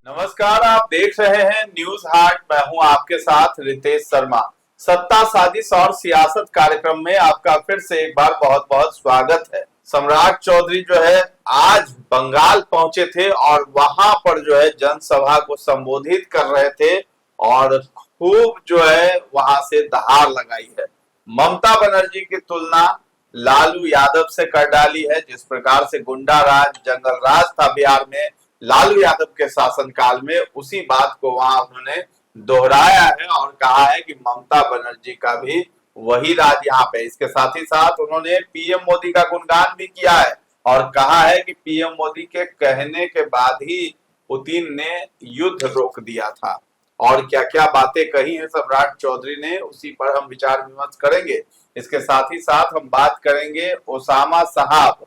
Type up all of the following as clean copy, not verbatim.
नमस्कार, आप देख रहे हैं न्यूज हाट। मैं हूं आपके साथ रितेश शर्मा। सत्ता साजिश और सियासत कार्यक्रम में आपका फिर से एक बार बहुत बहुत स्वागत है। सम्राट चौधरी जो है आज बंगाल पहुंचे थे और वहां पर जो है जनसभा को संबोधित कर रहे थे और खूब जो है वहां से दहाड़ लगाई है। ममता बनर्जी की तुलना लालू यादव से कर डाली है। जिस प्रकार से गुंडा राज, जंगल राज था बिहार में लालू यादव के शासनकाल में, उसी बात को वहां उन्होंने दोहराया है और कहा है कि ममता बनर्जी का भी वही राज यहाँ पे। इसके साथ ही साथ उन्होंने पीएम मोदी का गुणगान भी किया है और कहा है कि पीएम मोदी के कहने के बाद ही पुतिन ने युद्ध रोक दिया था। और क्या क्या बातें कही हैं सम्राट चौधरी ने, उसी पर हम विचार विमर्श करेंगे। इसके साथ ही साथ हम बात करेंगे ओसामा साहब,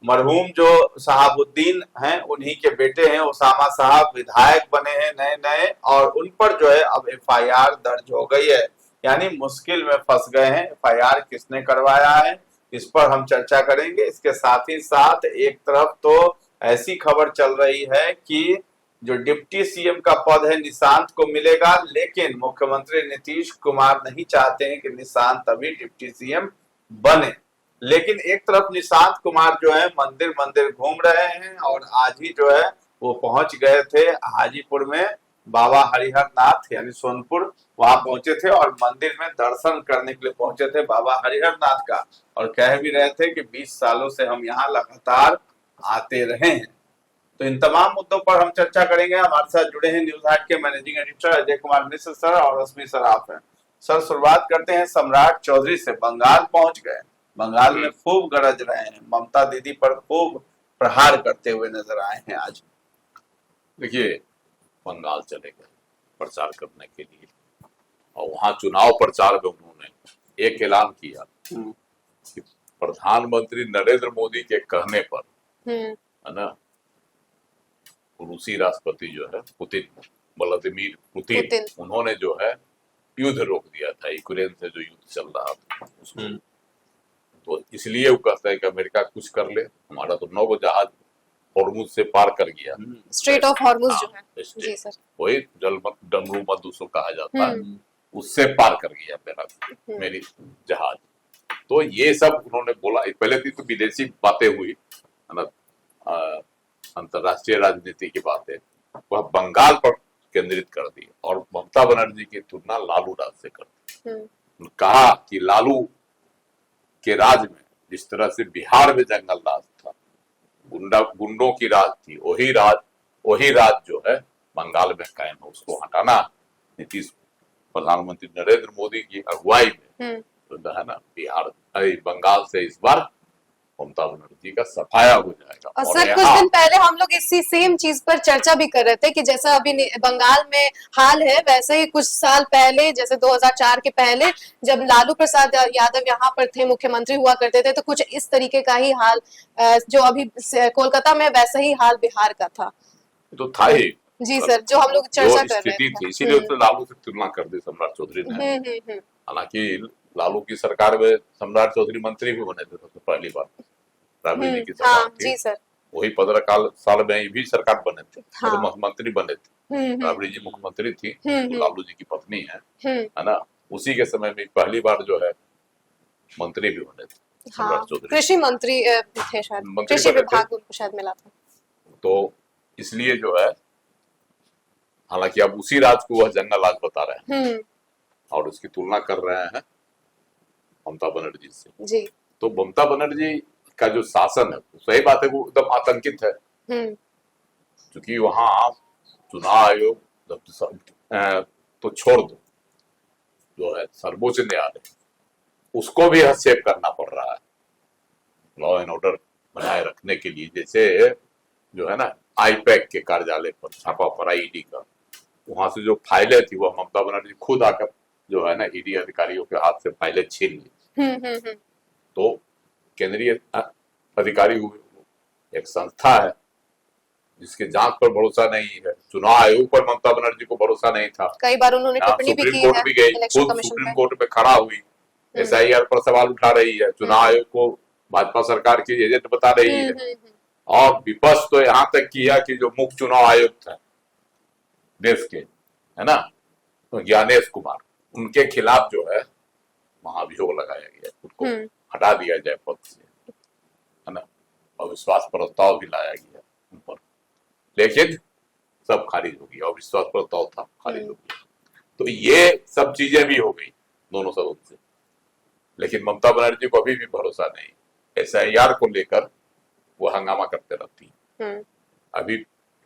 मरहूम जो शहाबुद्दीन हैं उन्हीं के बेटे हैं। ओसामा साहब विधायक बने हैं नए नए और उन पर जो है अब एफआईआर दर्ज हो गई है, यानी मुश्किल में फंस गए हैं। एफआईआर किसने करवाया है, इस पर हम चर्चा करेंगे। इसके साथ ही साथ एक तरफ तो ऐसी खबर चल रही है कि जो डिप्टी सीएम का पद है निशांत को मिलेगा, लेकिन मुख्यमंत्री नीतीश कुमार नहीं चाहते हैं कि निशांत अभी डिप्टी सीएम बने। लेकिन एक तरफ निशांत कुमार जो है मंदिर मंदिर घूम रहे हैं और आज ही जो है वो पहुंच गए थे हाजीपुर में, बाबा हरिहर नाथ यानी सोनपुर, वहां पहुंचे थे और मंदिर में दर्शन करने के लिए पहुंचे थे बाबा हरिहर नाथ का, और कह भी रहे थे कि 20 सालों से हम यहाँ लगातार आते रहे हैं। तो इन तमाम मुद्दों पर हम चर्चा करेंगे। हमारे साथ जुड़े हैं न्यूज हाट के managing editor Ajay Kumar Mishra sir और रश्मि सर आप हैं। सर, शुरुआत करते हैं सम्राट चौधरी से। बंगाल पहुंच गए, बंगाल में खूब गरज रहे हैं, ममता दीदी पर खूब प्रहार करते हुए नजर आए हैं आज। देखिए, बंगाल चले गए प्रचार करने के लिए और वहां चुनाव प्रचार में उन्होंने एक ऐलान किया कि प्रधानमंत्री नरेंद्र मोदी के कहने पर है ना, रूसी राष्ट्रपति जो है पुतिन, व्लादिमीर पुतिन, उन्होंने जो है युद्ध रोक दिया था। यूक्रेन से जो युद्ध चल रहा था उसको, तो इसलिए वो कहता है कि अमेरिका कुछ कर ले। हमारा तो 9 जहाज हॉर्मुज से पार कर गया, स्ट्रेट ऑफ हॉर्मुज जो है जी सर, वही डमरू मध्य उसको कहा जाता है, उससे पार कर गया मेरी जहाज। तो ये सब उन्होंने बोला। पहले थी तो विदेशी बातें हुई है ना, अंतरराष्ट्रीय राजनीति की बातें, वह बंगाल पर केंद्रित कर दी और ममता बनर्जी की तुलना लालू राज से कर दी। कहा कि लालू के राज में जिस तरह से बिहार में जंगल राज था, गुंडों की राज थी, वही राज जो है बंगाल में कायम है। उसको हटाना नीतीश प्रधानमंत्री नरेंद्र मोदी की अगुवाई में तो है ना, बंगाल से इस बार ममता बनर्जी का सफाया हो जाएगा। और सर कुछ दिन पहले हम लोग इसी सेम चीज पर चर्चा भी कर रहे थे कि जैसा अभी बंगाल में हाल है वैसे ही कुछ साल पहले, जैसे 2004 के पहले जब लालू प्रसाद यादव यहाँ पर थे, मुख्यमंत्री हुआ करते थे, तो कुछ इस तरीके का ही हाल जो अभी कोलकाता में वैसा ही हाल बिहार का था। तो था ही जी सर, जो हम लोग चर्चा कर रहे थे, इसीलिए उसने लालू से तुलना कर दी सम्राट चौधरी ने। हालांकि लालू की सरकार में सम्राट चौधरी मंत्री भी बने थे सबसे पहली बार, राबड़ी जी की सरकार थी। जी सर, वही 15 साल में भी सरकार बने थे, तो मंत्री बने थे। राबड़ी जी मुख्यमंत्री थी, तो लालू जी की पत्नी है ना, उसी के समय में पहली बार जो है मंत्री भी बने थे सम्राट चौधरी। कृषि मंत्री थे शायद, कृषि विभाग उनको शायद मिला था। तो इसलिए जो है, हालांकि अब उसी राज को वह जंगल राज बता रहे हैं और उसकी तुलना कर रहे हैं ममता बनर्जी से जी। तो ममता बनर्जी का जो शासन है, सही बात है, वो एकदम आतंकित है। क्योंकि वहां चुनाव आयोग तो छोड़ दो, जो है सर्वोच्च न्यायालय, उसको भी हस्तक्षेप करना पड़ रहा है लॉ एंड ऑर्डर बनाए रखने के लिए। जैसे जो है ना, आईपैक के कार्यालय पर छापा पड़ा ईडी का, वहां से जो फाइलें थी वह ममता बनर्जी खुद आकर जो है ना ईडी अधिकारियों के हाथ से फाइलें छीन ली। तो केंद्रीय अधिकारी हुए, एक संस्था है जिसके जांच पर भरोसा नहीं है। चुनाव आयोग पर ममता बनर्जी को भरोसा नहीं था, कई बार उन्होंने टिप्पणी भी की है, सुप्रीम कोर्ट भी गई, खुद सुप्रीम कोर्ट में खड़ा हुई, एसआईआर पर सवाल उठा रही है, चुनाव आयोग को भाजपा सरकार की एजेंट बता रही है और विपक्ष तो यहाँ तक किया कि जो मुख्य चुनाव आयुक्त है देश के, है ना, तो ज्ञानेश कुमार, उनके खिलाफ जो है महाभियोग लगाया गया, उनको हटा दिया जाए पद से, है ना, और विश्वास प्रस्ताव भी लाया गया उन पर, लेकिन सब खारिज हो गया और विश्वास प्रस्ताव था खारिज हो गया। तो ये सब चीजें भी हो गई दोनों सदन से, लेकिन ममता बनर्जी को अभी भी भरोसा नहीं। SIR को लेकर वो हंगामा करते रहती है। अभी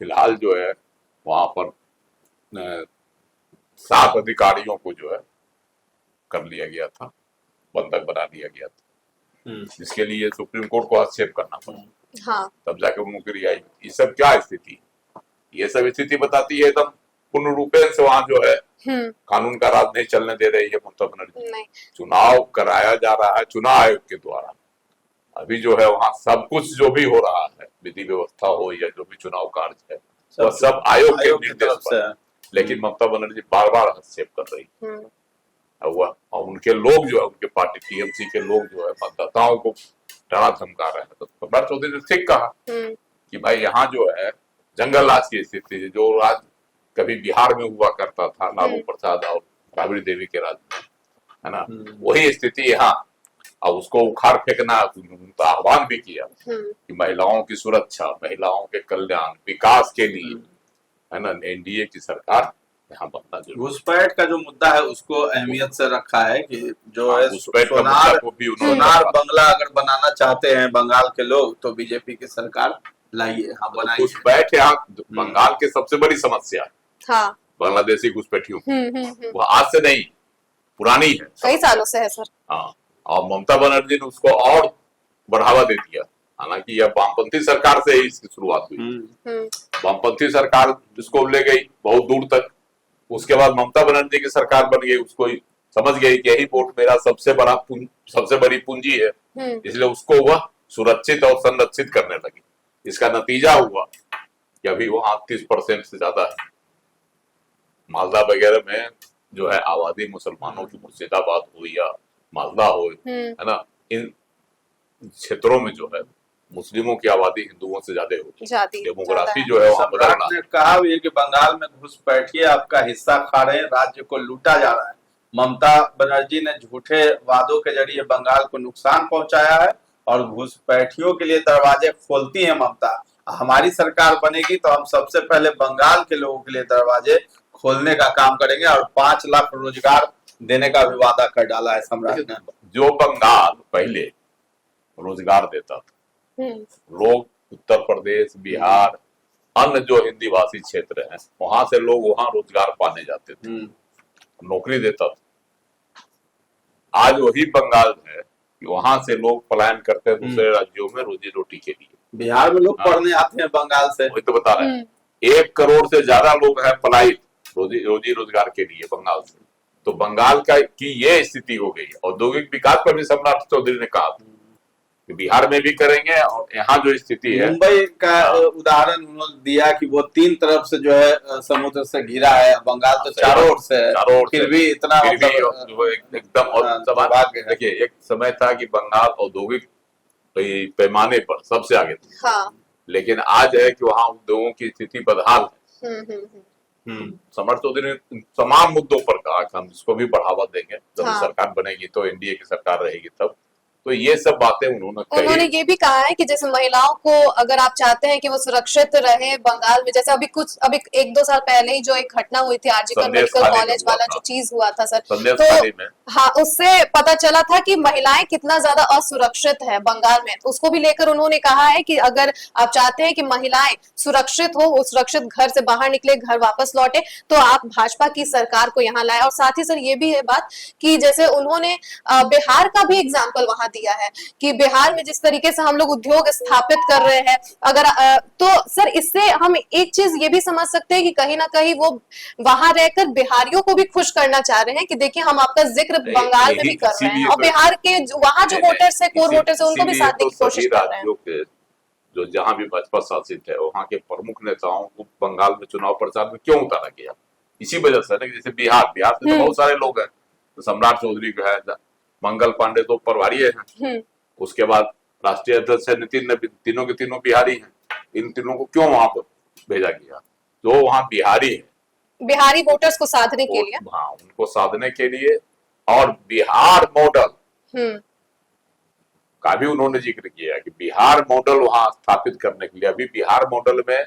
फिलहाल जो है वहां पर 7 अधिकारियों को जो है कर लिया गया था, बंधक बना दिया गया था, जिसके लिए सुप्रीम कोर्ट को हस्तक्षेप करना पड़ा। हाँ। तब जाके वो मुकरी आई। ये सब क्या स्थिति, ये सब स्थिति बताती है एकदम पूर्ण रूपेण से वहां जो है कानून का राज नहीं चलने दे रही है ममता बनर्जी। चुनाव कराया जा रहा है चुनाव आयोग के द्वारा, अभी जो है वहां सब कुछ जो भी हो रहा है, विधि व्यवस्था हो या जो भी चुनाव कार्य है, वह सब आयोग के निर्देश पर है। लेकिन ममता बनर्जी बार बार हस्तक्षेप कर रही है। और उनके लोग जो है, उनके पार्टी TMC के लोग जो है मतदाताओं को डरा धमका रहे हैं। तो सम्राट चौधरी ने ठीक कहा कि भाई यहाँ जो है जंगल राज की स्थिति है, जो राज कभी बिहार में हुआ करता था लालू प्रसाद और राबड़ी देवी के राज में, है ना, वही स्थिति यहाँ। और उसको उखाड़ फेंकना, उनका आह्वान भी किया कि महिलाओं की सुरक्षा, महिलाओं के कल्याण, विकास के लिए, है ना, NDA की सरकार यहाँ बनना जरूरी। घुसपैठ का जो मुद्दा है उसको अहमियत से रखा है कि जो है घुसपैठ का सोनार मुद्दा को भी उन्होंने सोनार बंगला अगर बनाना चाहते हैं बंगाल के लोग तो बीजेपी की सरकार लाइए, हाँ बनाइए। घुसपैठ यहाँ बंगाल की सबसे बड़ी समस्या, हाँ। बांग्लादेशी घुसपैठियों, वह आज से नहीं, पुरानी है, कई सालों से है सर। हाँ, और ममता बनर्जी ने उसको और बढ़ावा दे दिया। हालांकि यह वामपंथी सरकार से ही इसकी शुरुआत हुई। वामपंथी सरकार इसको ले गई बहुत दूर तक, उसके बाद ममता बनर्जी की सरकार बन गई, उसको समझ गई कि यही वोट मेरा सबसे बड़ी पूंजी है, इसलिए उसको वह सुरक्षित और संरक्षित करने लगी। इसका नतीजा हुआ कि अभी वहां 30% से ज्यादा है। मालदा वगैरह में जो है आबादी मुसलमानों की, मुर्शिदाबाद हो या मालदा हो, है ना, इन क्षेत्रों में जो है मुस्लिमों की आबादी हिंदुओं से ज्यादा होती है। डेमोग्राफी जो है वहां बदल रहा है। कहा भी है कि बंगाल में घुसपैठिए आपका हिस्सा खा रहे हैं, राज्य को लूटा जा रहा है। ममता बनर्जी ने झूठे वादों के जरिए बंगाल को नुकसान पहुंचाया है और घुसपैठियों के लिए दरवाजे खोलती है ममता। हमारी सरकार बनेगी तो हम सबसे पहले बंगाल के लोगों के लिए दरवाजे खोलने का काम करेंगे और 5 लाख रोजगार देने का भी वादा कर डाला है सम्राट ने। जो बंगाल पहले रोजगार देता था, लोग उत्तर प्रदेश, बिहार, अन्य जो हिंदी भाषी क्षेत्र हैं, वहां से लोग वहां रोजगार पाने जाते थे, नौकरी देता था। आज वही बंगाल है कि वहां से लोग पलायन करते हैं दूसरे राज्यों में रोजी रोटी के लिए। बिहार में लोग पढ़ने आते हैं बंगाल से, वही तो बता रहे हैं। 1 करोड़ से ज्यादा लोग हैं पलायित रोजी रोजगार के लिए बंगाल से। तो बंगाल की ये स्थिति हो गई। औद्योगिक विकास पर भी सम्राट चौधरी ने कहा कि बिहार में भी करेंगे और यहाँ जो स्थिति है, मुंबई का उदाहरण उन्होंने दिया कि वो 3 तरफ से जो है समुद्र से घिरा है, बंगाल तो चारों ओर से है, फिर भी इतना एकदम। देखिए एक समय था कि बंगाल औद्योगिक पैमाने पर सबसे आगे था, हाँ। लेकिन आज है कि वहाँ उद्योगों की स्थिति बदहाल है। सम्राट चौधरी ने तमाम मुद्दों पर कहा कि हम इसको भी बढ़ावा देंगे जब सरकार बनेगी, तो NDA की सरकार रहेगी तब। तो ये सब बातें उन्होंने ये भी कहा है कि जैसे महिलाओं को अगर आप चाहते हैं कि वो सुरक्षित रहे बंगाल में, जैसे अभी 1-2 साल पहले ही जो एक घटना हुई थी आरजीकर मेडिकल कॉलेज वाला जो चीज हुआ था सर, तो हाँ, उससे पता चला था कि महिलाएं कितना ज्यादा असुरक्षित है बंगाल में। तो उसको भी लेकर उन्होंने कहा है कि अगर आप चाहते हैं कि महिलाएं सुरक्षित हो, वो सुरक्षित घर से बाहर निकले, घर वापस लौटे, तो आप भाजपा की सरकार को यहाँ लाए। और साथ ही सर ये भी है बात कि जैसे उन्होंने बिहार का भी एग्जाम्पल वहां दिया है कि बिहार में जिस तरीके से हम लोग उद्योग स्थापित कर रहे हैं, अगर तो सर इससे हम एक चीज ये भी समझ सकते हैं कि कहीं ना कहीं वो वहां रहकर बिहारियों को भी खुश करना चाह रहे हैं कि देखिए हम आपका जिक्र बंगाल में भी कर रहे हैं और बिहार के वहां जो वोटर्स है, कोर वोटर्स है, उनको भी साथ देने की कोशिश कर रहे हैं। जो जहां भी भाजपा शासित है वहां के प्रमुख नेताओं को बंगाल में चुनाव प्रचार में क्यों उतारा गया? इसी वजह से ना, जैसे बिहार से तो बहुत सारे लोग हैं, तो सम्राट चौधरी का है, मंगल पांडे तो प्रभारी है, उसके बाद राष्ट्रीय अध्यक्ष है नितिन ने, तीनों के तीनों बिहारी हैं, इन तीनों को क्यों वहां पर भेजा गया? जो वहां बिहारी है, बिहारी वोटर्स को साधने के लिए, हाँ उनको साधने के लिए, और बिहार मॉडल का भी उन्होंने जिक्र किया कि बिहार मॉडल वहां स्थापित करने के लिए, अभी बिहार मॉडल में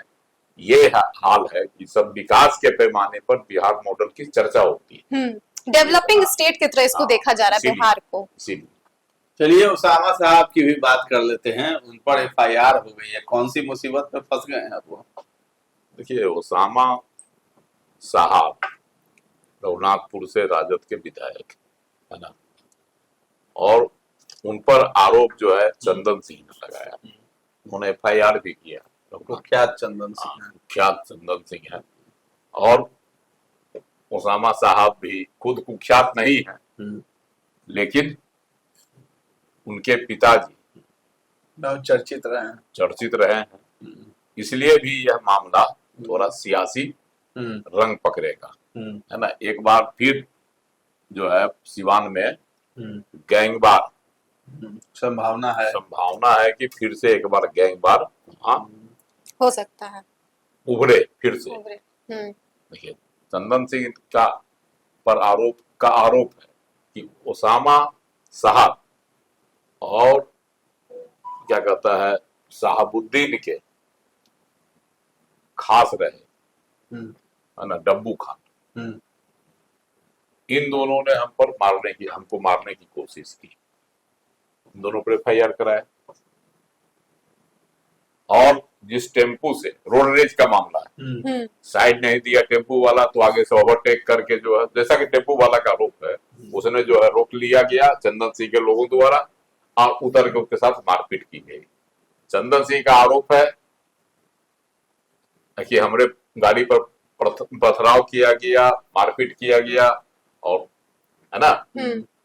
ये हाल है कि सब विकास के पैमाने पर बिहार मॉडल की चर्चा होती है। डेवलपिंग स्टेट की तरह इसको देखा जा रहा है बिहार को। इसीलिए चलिए उसामा साहब की भी बात कर लेते हैं। उन पर FIR हो गई है, कौन सी मुसीबत में फंस गए हैं वो? देखिए, उसामा साहब रघुनाथपुर से राजद के विधायक है ना, और उन पर आरोप जो है चंदन सिंह ने लगाया, उन्होंने FIR भी किया। कुख्यात चंदन सिंह है। कुख्यात चंदन सिंह है, और उसामा साहब भी खुद कुख्यात नहीं है, लेकिन उनके पिताजी चर्चित रहे हैं, इसलिए भी यह मामला थोड़ा सियासी रंग पकड़ेगा, है ना। एक बार फिर जो है सिवान में गैंगवार संभावना है कि फिर से एक बार गैंगवार वहां हो सकता है, उभरे फिर से। देखिए, चंदन सिंह का पर आरोप है कि उसामा साहब और क्या कहता है शहाबुद्दीन के खास रहे, है ना, डब्बू खान, इन दोनों ने हमको मारने की कोशिश की। इन दोनों पर FIR कराया, और जिस टेम्पू से रोड रेज का मामला है, साइड नहीं दिया टेम्पू वाला, तो आगे से ओवरटेक करके जो है, जैसा कि टेम्पू वाला का आरोप है, उसने जो है रोक लिया गया चंदन सिंह के लोगों द्वारा, और उतर के उसके साथ मारपीट की गई। चंदन सिंह का आरोप है कि हमारे गाड़ी पर पथराव किया गया, मारपीट किया गया, और है ना,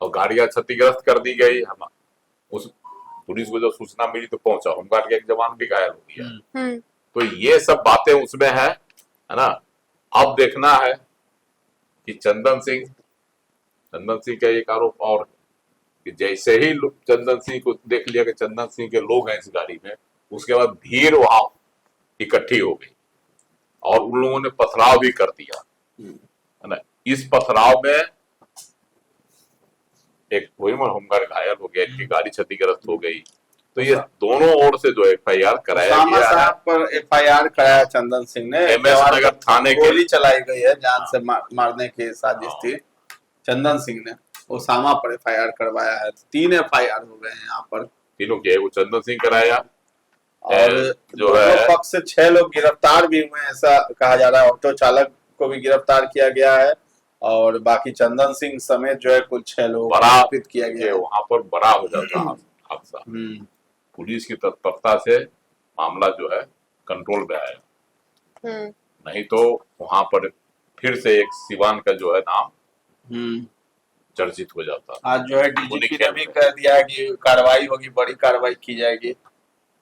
और गाड़ियां क्षतिग्रस्त कर दी गई। हम उस पुलिस को जब सूचना मिली तो पहुंचा, होमगार्ड का एक जवान भी घायल हो गया। तो ये सब बातें उसमें है ना। अब देखना है कि चंदन सिंह का एक आरोप और है कि जैसे ही चंदन सिंह को देख लिया कि चंदन सिंह के लोग हैं इस गाड़ी में, उसके बाद भीड़ वहां इकट्ठी हो गई और उन लोगों ने पथराव भी कर दिया, है ना। इस पथराव में एक होमगार्ड घायल हो गया, इनकी गाड़ी क्षतिग्रस्त हो गई। तो ये दोनों ओर से जो FIR कराया गया है, पर FIR कराया चंदन सिंह ने, MS नगर थाने के गोली चलाई गई है, जान से मारने की साजिश थी। चंदन सिंह ने उसामा पर FIR करवाया है, 3 FIR हो गए हैं यहाँ पर, तीनों के। वो चंदन सिंह कराया, और जो है पक्ष से 6 लोग गिरफ्तार भी हुए, ऐसा कहा जा रहा है। ऑटो चालक को भी गिरफ्तार किया गया है, और बाकी चंदन सिंह समेत जो है कुल 6 लोग आरोपित किया गया। वहां पर बड़ा हो जाता हादसा। पुलिस की तत्परता से मामला जो है कंट्रोल में आया, नहीं तो वहां पर फिर से एक सिवान का जो है नाम चर्चित हो जाता। आज जो है DGP ने भी कह दिया है कि कार्रवाई होगी, बड़ी कार्रवाई की जाएगी।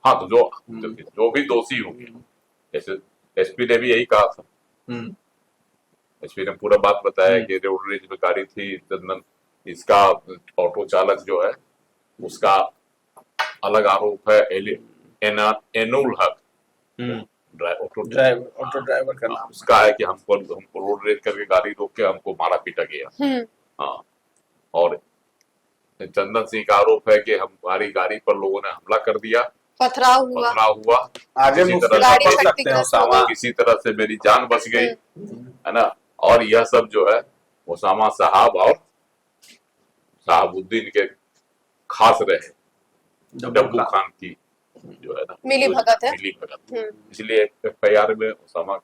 हाँ, तो जो भी दोषी होंगे, जैसे SP ने भी यही कहा था। SP ने पूरा बात बताया कि रोड रेज में गाड़ी थी चंदन, इसका ऑटो चालक जो है उसका अलग आरोप है, एनुल हक ऑटो ड्राइवर का नाम उसका है कि हमको रोड रेज करके गाड़ी रोक के हमको मारा पीटा गया। हाँ, और चंदन सिंह का आरोप है कि हमारी गाड़ी पर लोगों ने हमला कर दिया, पथराव हुआ। आगे किसी तरह से मेरी जान बच गई, है ना। और यह सब जो है उसामा साहब और शहाबुद्दीन के खास रहे, डब्बू खान की जो है ना मिली भगत है। इसलिए FIR में उसामा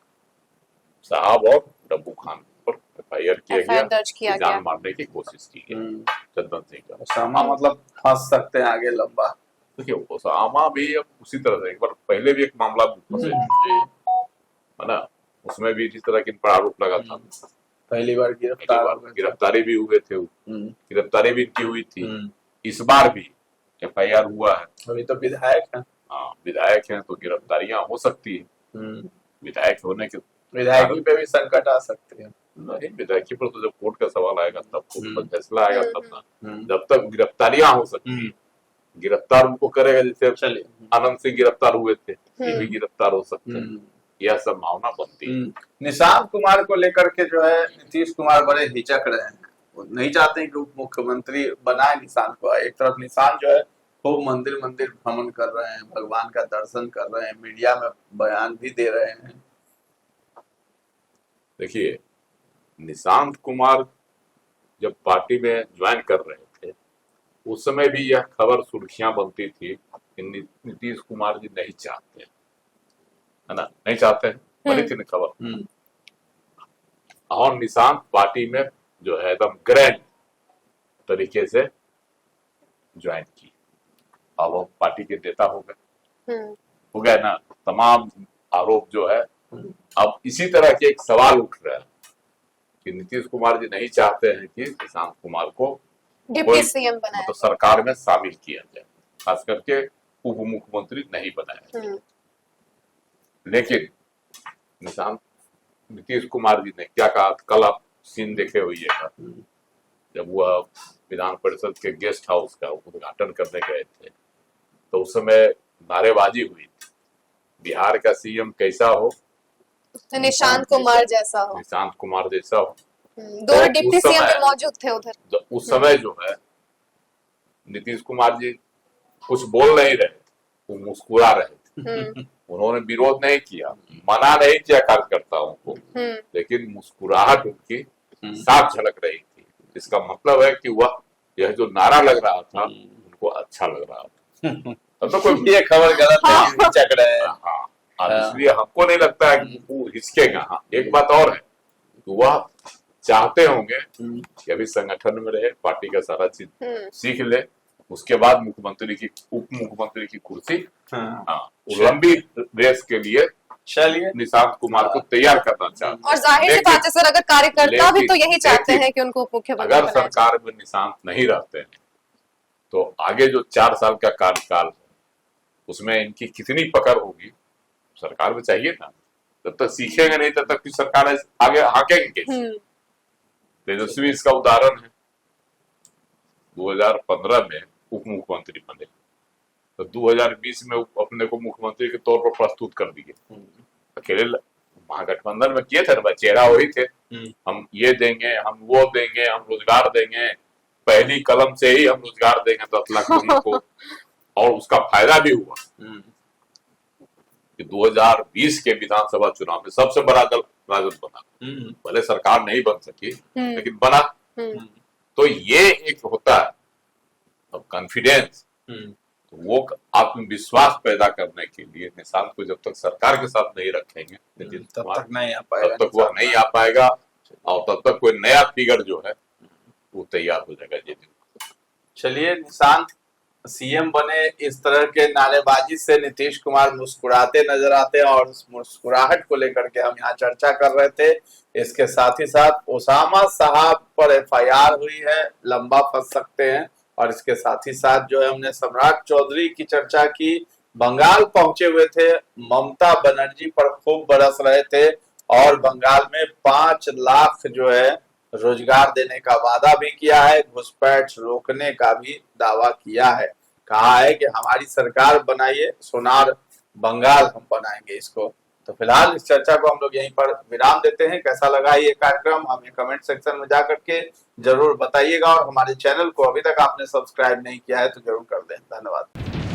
साहब और डब्बू खान पर FIR किया गया, जान मारने की कोशिश की गई चंदन सिंह का। उसामा मतलब फंस सकते हैं आगे लंबा। देखिए, उसामा भी अब उसी तरह से एक बार पहले भी एक मामला फंसे, है ना, उसमें भी इसी तरह के इन पर आरोप लगा था। पहली बार गिरफ्तारी भी हुए थे, गिरफ्तारी भी इनकी हुई थी। इस बार भी FIR हुआ है। अभी तो विधायक है। हाँ, विधायक हैं तो गिरफ्तारियां हो सकती है। विधायक होने के विधायकी पे भी संकट आ सकती है। नहीं, विधायकी पर तो जब कोर्ट का सवाल आएगा तब फैसला आएगा तब ना। जब तक गिरफ्तारियां हो सकती है, गिरफ्तार उनको करेगा, जैसे चलिए आनंद सिंह गिरफ्तार हुए थे, ये भी गिरफ्तार हो सकते हैं, यह संभावना बनती है। निशांत कुमार को लेकर के जो है नीतीश कुमार बड़े हिचक रहे हैं, वो नहीं चाहते हैं कि उप मुख्यमंत्री बनाए निशांत को। एक तरफ निशांत जो है खूब मंदिर मंदिर भ्रमण कर रहे हैं, भगवान का दर्शन कर रहे हैं, मीडिया में बयान भी दे रहे हैं। देखिए, निशांत कुमार जब पार्टी में ज्वाइन कर रहे थे उस समय भी यह खबर सुर्खियां बनती थी कि नीतीश कुमार जी नहीं चाहते, है ना, नहीं चाहते हैं, बनी थी ना खबर। और निशांत पार्टी में जो है एकदम ग्रैंड तरीके से ज्वाइन की, अब वो पार्टी के नेता हो गए ना। तमाम आरोप जो है, अब इसी तरह के एक सवाल उठ रहा है कि नीतीश कुमार जी नहीं चाहते हैं कि निशांत कुमार को डिप्टी सीएम बनाया, तो सरकार में शामिल किया जाए, खास करके उप मुख्यमंत्री नहीं बनाया। लेकिन नीतीश कुमार जी ने क्या कहा, कल आप सीन देखे हुए था, जब वह विधान परिषद के गेस्ट हाउस का उद्घाटन करने गए थे तो उस समय नारेबाजी हुई थी, बिहार का सीएम कैसा हो, निशांत कुमार जैसा हो, निशांत कुमार जैसा हो। दोनों डिप्टी सीएम भी मौजूद थे उधर। उस समय जो है नीतीश कुमार जी कुछ बोल नहीं रहे, वो मुस्कुरा रहे थे। उन्होंने विरोध नहीं किया, मना नहीं किया कार्यकर्ताओं को, लेकिन मुस्कुराहट उनकी साफ झलक रही थी। इसका मतलब है कि वह यह जो नारा लग रहा था उनको अच्छा लग रहा था। तब तो कोई ये खबर गलत नहीं, हिचक रहे हैं। हाँ, इसलिए हमको नहीं लगता है कि वो हिचकेगा। हाँ, एक बात और है, वह चाहते होंगे कि अभी संगठन में रहे, पार्टी का सारा चीज सीख ले, उसके बाद मुख्यमंत्री की उप मुख्यमंत्री की कुर्सी, लंबी रेस के लिए चलिए निशांत कुमार को तैयार करना चाहते। और जाहिर सी बात है सर, अगर कार्यकर्ता भी तो यही चाहते हैं कि उनको उप मुख्यमंत्री अगर सरकार में निशांत नहीं रहते हैं तो आगे जो 4 साल का कार्यकाल है उसमें इनकी कितनी पकड़ होगी, सरकार में चाहिए ना। जब तक सीखेंगे नहीं तब तक की सरकार आगे हाकेंगे कैसे। तेजस्वी इसका उदाहरण है, 2015 में उप मुख्यमंत्री बने तो 2020 में अपने को मुख्यमंत्री के तौर पर प्रस्तुत कर दिए। अकेले महागठबंधन में किए थे ना, चेहरा वही थे, हम ये देंगे, हम वो देंगे, हम रोजगार देंगे, पहली कलम से ही हम रोजगार देंगे 10 लाख लोगों को। और उसका फायदा भी हुआ कि 2020 के विधानसभा चुनाव में सबसे बड़ा दल राजद बना। भले सरकार नहीं बन सकी लेकिन बना। तो ये एक होता है अब कॉन्फिडेंस, तो वो आत्मविश्वास पैदा करने के लिए निशांत को जब तक सरकार के साथ नहीं रखेंगे तब तक नहीं आ पाएगा, तब तक वह नहीं आ पाएगा और तब तक कोई नया फिगर जो है वो तैयार हो जाएगा। ये दिन चलिए, निशांत सीएम बने, इस तरह के नारेबाजी से नीतीश कुमार मुस्कुराते नजर आते हैं और उस मुस्कुराहट को लेकर के हम यहाँ चर्चा कर रहे थे। इसके साथ ही साथ ओसामा साहब पर एफआईआर हुई है, लंबा फंस सकते हैं। और इसके साथ ही साथ जो है हमने सम्राट चौधरी की चर्चा की, बंगाल पहुंचे हुए थे, ममता बनर्जी पर खूब बरस रहे थे और बंगाल में 5 लाख जो है रोजगार देने का वादा भी किया है, घुसपैठ रोकने का भी दावा किया है। कहा है कि हमारी सरकार बनाइए, सोनार बंगाल हम बनाएंगे इसको। तो फिलहाल इस चर्चा को हम लोग यहीं पर विराम देते हैं। कैसा लगा ये कार्यक्रम हमें कमेंट सेक्शन में जाकर के जरूर बताइएगा और हमारे चैनल को अभी तक आपने सब्सक्राइब नहीं किया है तो जरूर कर दें। धन्यवाद।